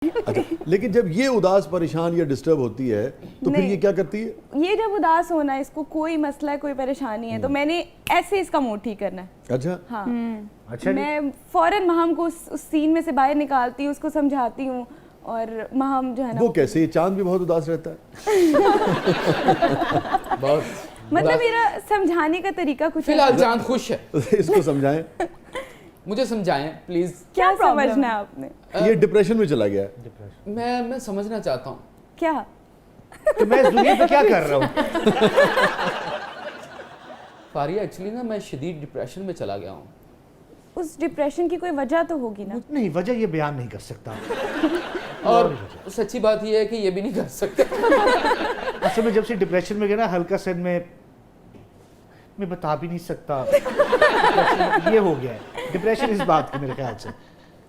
अच्छा, लेकिन जब ये उदास परेशान या डिस्टर्ब होती है तो फिर ये क्या करती है? ये जब उदास होना है, इसको कोई मसला है, कोई परेशानी है, तो मैंने ऐसे इसका मूड ठीक करना है। अच्छा हाँ अच्छा मैं फौरन महम को उस सीन में से बाहर निकालती हूँ, उसको समझाती हूँ और महम जो है ना वो कैसे? ये चांद भी बहुत उदास रहता है। बहुत मतलब मेरा समझाने का तरीका कुछ फिलहाल चांद खुश है। इसको समझाएं। मुझे समझाएं प्लीज। क्या समझना है आपने? ये डिप्रेशन में चला गया है। मैं समझना चाहता हूँ क्या तो मैं इस दुनिया पे क्या कर रहा हूँ? फारिया, एक्चुअली ना मैं शदीद डिप्रेशन में चला गया हूँ। उस डिप्रेशन की कोई वजह तो होगी ना? नहीं, वजह ये बयान नहीं कर सकता। और सच्ची बात ये है कि ये भी नहीं कर सकता। असल में जब से डिप्रेशन में गया ना, हल्का सा मैं बता भी नहीं सकता। ये हो गया है डिप्रेशन इस बात की, मेरे ख्याल से।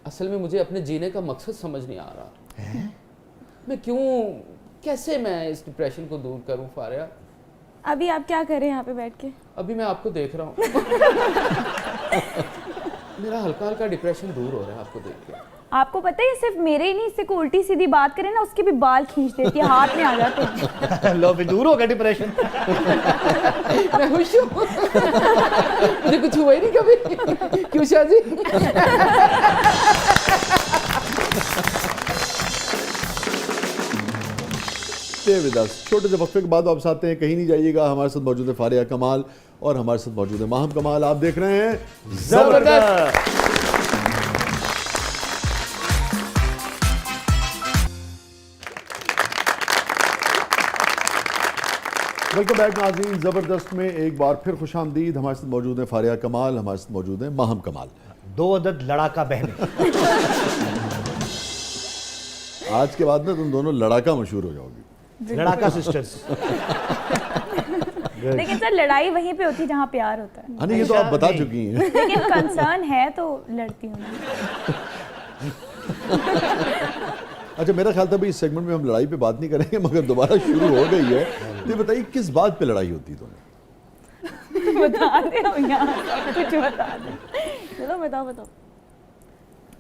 असल में मुझे अपने जीने का मकसद समझ नहीं आ रहा है? मैं कैसे मैं इस डिप्रेशन को दूर करूं फारिया? अभी आप क्या कर रहे हैं यहाँ पे बैठ के? अभी मैं आपको देख रहा हूँ। मेरा हल्का हल्का डिप्रेशन दूर हो रहा है आपको देख के। आपको पता है ये सिर्फ मेरे ही नहीं, इससे कोई उल्टी सीधी बात करे ना उसके भी बाल खींच देती है, हाथ में आ जाते हैं। लो भी दूर हो गया डिप्रेशन। मैं खुश हूँ। मुझे कुछ हुआ ही नहीं कभी। क्यों शादी? छोटे से वक्फे के बाद वापस आते हैं, कहीं नहीं जाइएगा। हमारे साथ मौजूद है फारिया कमाल और हमारे साथ मौजूद है माहम कमाल। आप देख रहे हैं जबरदस्त। वेलकम बैक नाज़रीन। ज़बरदस्त में एक बार फिर खुशामदीद। हमारे साथ मौजूद है फारिया कमाल, हमारे साथ मौजूद है माहम कमाल। 2 अदद लड़ाका बहनें। आज के बाद ना तुम दोनों लड़ाका मशहूर हो जाओगी। लड़ाका सिस्टर्स। लेकिन सर लड़ाई वहीं पे होती है जहाँ प्यार होता है। नहीं, ये तो आप बता चुकी हैं। लेकिन कंसर्न है तो लड़ती हूँ। अच्छा, मेरा ख्याल था भाई इस सेगमेंट में हम लड़ाई पे बात नहीं करेंगे, मगर दोबारा शुरू हो गई है। तो बताइए किस बात पे लड़ाई होती है तुम्हें? बता दे हम यहाँ कुछ बता दे। चलो बताओ।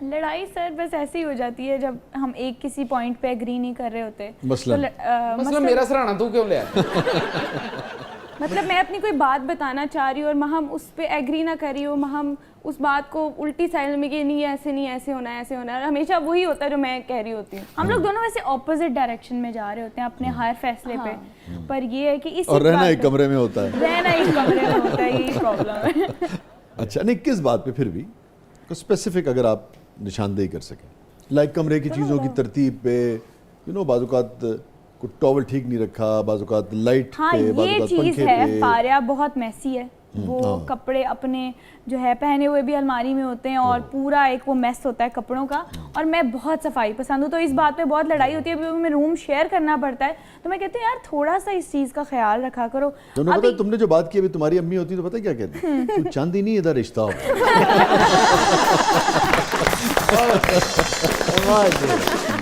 लड़ाई सर बस ऐसे ही हो जाती है जब हम एक किसी पॉइंट पे एग्री नहीं कर रहे होते। मसलन मतलब मेरा सराहना तू क्यों ले आया? मतलब मैं अपनी कोई बात बताना चाह रही हूँ और महम उस पे एग्री ना कर रही हो, महम उस बात को उल्टी साइड में कि नहीं ऐसे होना है, और हमेशा वही होता है जो मैं कह रही होती हूँ। हम लोग दोनों वैसे ऑपोजिट डायरेक्शन में जा रहे होते हैं अपने हर फैसले पे, पर ये है कि इसी और रहना एक कमरे में होता है। रहना एक कमरे में होता है, यही प्रॉब्लम है। अच्छा, नहीं किस बात पे फिर भी कुछ स्पेसिफिक अगर आप निशानदेही कर सकें, लाइक कमरे की चीज़ों की तरतीब पे, बाज़-औक़ात को टॉवल ठीक नहीं रखा, बाज़-औक़ात लाइट हाँ, पे, ये बाज़-औक़ात चीज़ पंखे है। पे। फारिया बहुत मैसी है। वो कपड़े अपने जो है पहने हुए भी अलमारी में होते हैं और पूरा एक वो मेस होता है कपड़ों का, और मैं बहुत सफाई पसंद हूँ, तो इस बात पे बहुत लड़ाई होती है। अभी हमें रूम शेयर करना पड़ता है तो मैं कहती हूँ यार थोड़ा सा इस चीज़ का ख्याल रखा करो। पता तुमने जो बात की अभी, तुम्हारी अम्मी होती तो पता क्या कहती? तू चांदी नहीं इधर रिश्ता हो।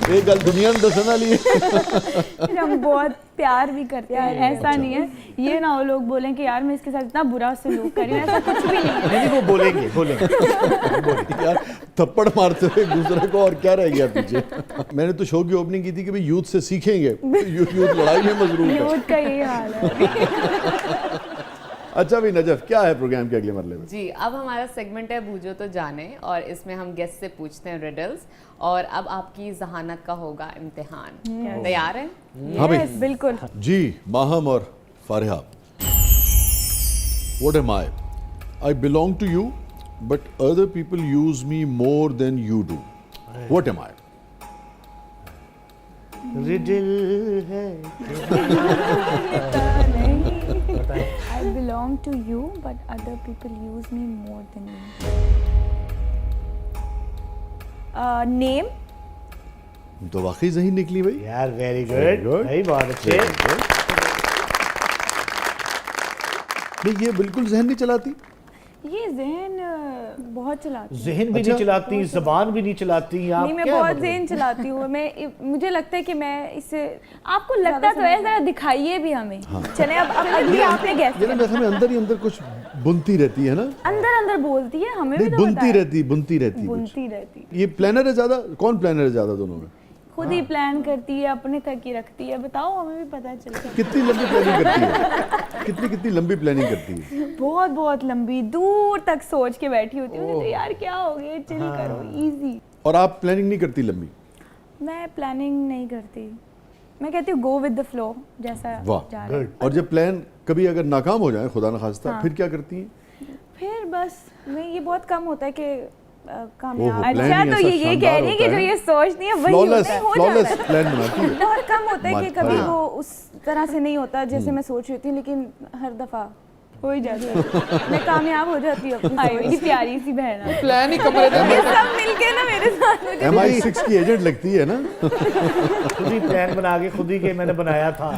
एक गल दुनिया में दसना लिए। हम बहुत प्यार भी करते हैं, ऐसा नहीं है ये ना हो लोग बोलें कि यार मैं इसके साथ इतना बुरा सलूक कर रही हूँ, ऐसा कुछ भी नहीं है। नहीं, वो बोलेंगे। यार थप्पड़ मारते हुए एक दूसरे को, और क्या रह गया पीछे? मैंने तो शो की ओपनिंग की थी कि भाई यूथ से सीखेंगे, यूथ लड़ाई में मजरूर है। यूथ का यही हाल है। अच्छा भाई नजफ, क्या है प्रोग्राम के अगले मरले में? जी, अब हमारा सेगमेंट है बूझो तो जाने, और इसमें हम गेस्ट से पूछते हैं रिडल्स, और अब आपकी जहानत का होगा इम्तिहान। तैयार हैं? हाँ भाई, बिल्कुल जी। माहम और Fariha, what am I? I belong to you but other people use me more than you do. What am I? Riddle है। I belong to you but other people use me more than you. Name? तो वाकई ज़हीन निकली भाई यार very good भाई, बहुत अच्छे। नहीं, ये बिल्कुल जहन नहीं चलाती। ये जहन बहुत चलाती हूँ। जहन भी नहीं चलाती, जबान भी नहीं चलाती। आप नहीं, मैं क्या बहुत मतलब? ज़हन चलाती हूँ। मुझे लगता है कि मैं इससे आपको लगता तो है, जरा दिखाइए भी हमें। चले अब अगली आपने गैस ये ना मेरे ख्याल में अंदर ही अंदर कुछ बुनती रहती है ना। अंदर बोलती है, हमें भी नहीं, तो बुनती रहती बुनती रहती। ये प्लानर है ज्यादा? कौन प्लानर है ज्यादा दोनों में? खुद ही प्लान करती है, अपने तक ही रखती है। बताओ, हमें भी पता चलता है। कितनी लंबी प्लानिंग करती है? कितनी लंबी प्लानिंग करती है? बहुत बहुत लंबी, दूर तक सोच के बैठी होती हूँ। तो यार क्या हो गया, चिल करो, इजी। और आप प्लानिंग नहीं करती लंबी? मैं प्लानिंग नहीं करती, मैं कहती हूँ गो विद द फ्लो, जैसा वाह, जा रहा है। और जब प्लान कभी अगर नाकाम हो जाए खुदा न खास्ता, हाँ। फिर क्या करती हैं? फिर बस नहीं, ये बहुत कम होता है कि कामयाब। ओहो, plan अच्छा, ही तो ऐसा ये कह शानदार रही है कि होता जो है। ये सोचती है वही फ्लॉलेस होता है, हो फ्लॉलेस जाता है। प्लान बनाती है। बहुत कम होता है कि कभी हाँ। वो उस तरह से नहीं होता जैसे मैं सोच रही थी, लेकिन हर दफा हो ही जाती है। मैं कामयाब हो जाती हूँ अपनी हाय सोच मेरी प्यारी सी बहन है। प्लान ही कमरे ये में सब मिलके ना मेरे साथ मुझे MI6 की एजेंट लगती है ना। खुद ही प्लान बना के खुद ही के मैंने बनाया था।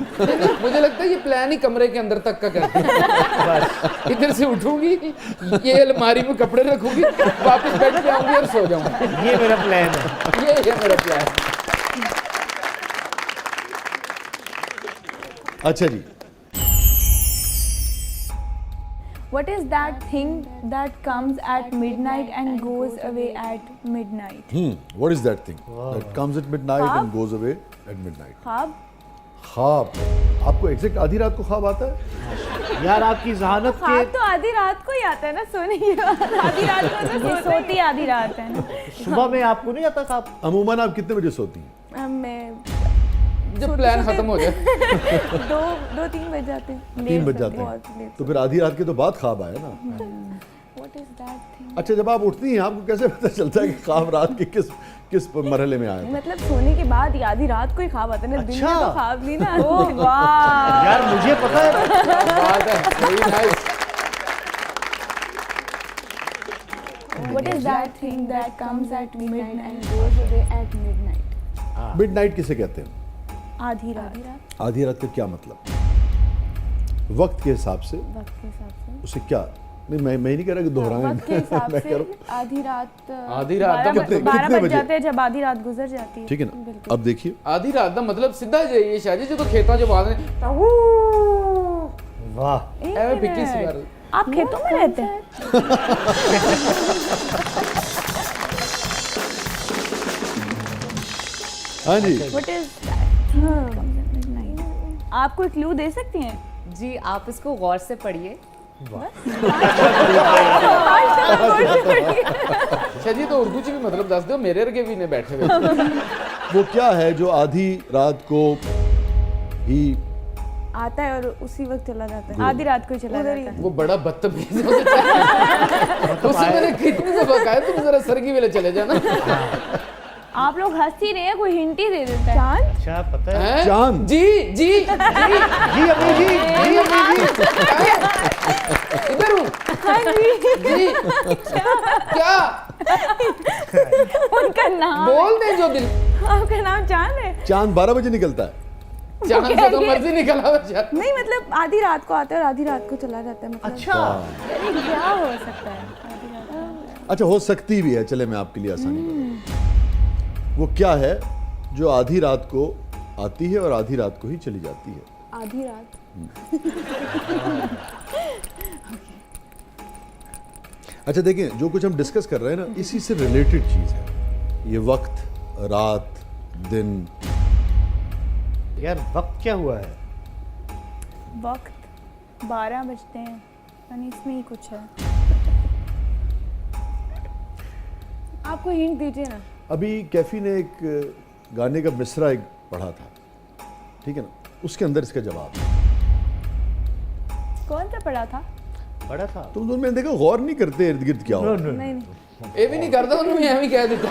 मुझे लगता है ये प्लान ही कमरे के अंदर तक का करती है। बस इधर से उठूंगी, ये अलमारी में कपड़े रखूंगी, वापस बेड पे आऊंगी और सो जाऊंगी। ये मेरा प्लान है। ये है मेरा प्लान। अच्छा जी, What is that thing that comes at midnight and goes away at midnight? what is that thing that comes at midnight and goes away at midnight? ख्वाब। ख्वाब। आपको एग्जैक्ट आधी रात को ख्वाब आता है? यार आपकी जहानत के ख्वाब तो आधी रात को ही आता है ना, सोने के बाद आधी रात को तो ये सोती आधी रात है ना। सुबह में आपको नहीं आता ख्वाब? अमूमन आप कितने बजे सोती हैं? मैं जब प्लान खत्म हो जाए। 2-3 बज जाते हैं। 3 बज जाते बहुत हैं, लेट। तो फिर आधी रात के तो बाद ख्वाब आया ना। What is that thing? अच्छा, जब आप उठती हैं आपको कैसे पता चलता है कि ख्वाब रात के किस मरहले में आया? मतलब सोने के बाद ही आधी रात को ही ख्वाब आता है ना, दिन में अच्छा। तो ख्वाब नहीं ना। ओह वाह, यार मुझे पता है। बात है, very nice। what is that thing that comes at midnight and goes away at midnight? Midnight किसे कहते हैं? आधी रात। आधी रात का क्या मतलब? वक्त के हिसाब से वक्त के हिसाब से, उसे क्या? नहीं, मैं नहीं कह रहा कि दोहराएं। वक्त के हिसाब मैं कह से रहा हूँ, आधी रात आधी रात का कितने- 12 कितने बज बजे? जाते हैं जब आधी रात गुजर जाती है। ठीक है ना? अब देखिए, आधी रात का मतलब सीधा जाइए शाजी जो तो खेता जो बाद में वाह, एवे पिक्की सी बार। आप खेतों में रहते हैं? हाँ जी, What is that thing that comes at midnight? आप कोई क्लू दे सकती हैं? जी आप इसको गौर से पढ़िए। शाजी तो उर्दू च भी मतलब दस दो, मेरे अर्गे भी ने बैठे हुए। वो क्या है जो आधी रात को ही आता है और उसी वक्त चला जाता है। आधी रात को ही चला उधर ही। जाता है। वो बड़ा बदतमीज है। उसे मैंने कितनी दफा कहा है तुम जरा सरगी वेले चले जाना। आप लोग हंस ही रहे हैं, कोई हिंट ही दे देता है। चांद? अच्छा पता है। हैं? चांद। जी जी जी जी अम्मी जी, जी अम्मी जी। इधर हूँ जी। क्या उनका नाम बोल दे जो दिल। आपका नाम चांद है? चांद 12 बजे निकलता है। चांद से तो मर्जी निकला हुआ चांद। नहीं, मतलब आधी रात को आता है और आधी रात को चला जाता है। मतलब अच्छा अरे क्या हो सकता है आधी रात? अच्छा, हो सकती भी है, चले मैं आपके लिए आसानी करूँ। वो क्या है जो आधी रात को आती है और आधी रात को ही चली जाती है? आधी रात। अच्छा देखिए, जो कुछ हम डिस्कस कर रहे हैं ना, इसी से रिलेटेड चीज़ है ये। वक्त, रात, दिन। यार वक्त क्या हुआ है? वक्त 12 बजते हैं, यानी इसमें ही कुछ है। आपको हिंट दीजिए ना। अभी कैफी ने एक गाने का मिसरा एक पढ़ा था, ठीक है ना, उसके अंदर इसका जवाब है। कौन सा पढ़ा था? बड़ा था। तुम दोनों मैंने देखा गौर नहीं करते इर्द गिर्द क्या हो। नो, नो, नहीं नहीं, ये भी नहीं करता उन्होंने मैं भी कह देता।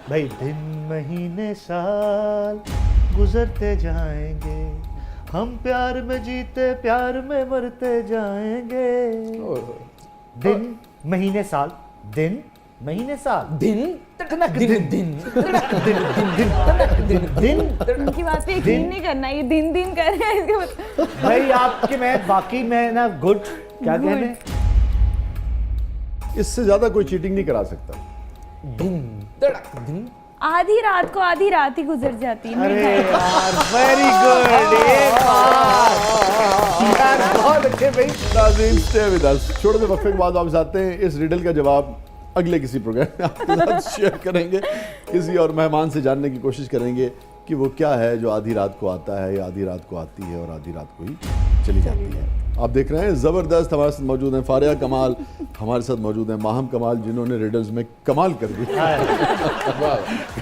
भाई दिन महीने साल गुजरते जाएंगे, हम प्यार में जीते प्यार में मरते जाएंगे। दिन महीने साल, दिन महीने साल, दिन तकनक दिन दिन दिन दिन। उनकी बात पे यकीन दिन। नहीं करना, ये दिन दिन कर रहे हैं इसके मतलब। भाई आपके मैं बाकी मैं ना गुड क्या कहने। इससे ज्यादा कोई चीटिंग नहीं करा सकता। तड़क दिन। आधी रात को आधी रात ही गुजर जाती है। अरे midnight। यार वेरी गुड, यार बहुत अच्छे भाई। नाज़रीन, stay with us। छोटे से वक्फे के बाद वापस आते हैं। इस रिडल का जवाब अगले किसी प्रोग्राम में आपके साथ शेयर करेंगे, किसी और मेहमान से जानने की कोशिश करेंगे कि वो क्या है जो आधी रात को आता है या आधी रात को आती है और आधी रात को ही चली जाती है। आप देख रहे हैं ज़बरदस्त, हमारे साथ मौजूद हैं फारिया कमाल, हमारे साथ मौजूद हैं माहम कमाल, जिन्होंने रिडल्स में कमाल कर दिया। वाह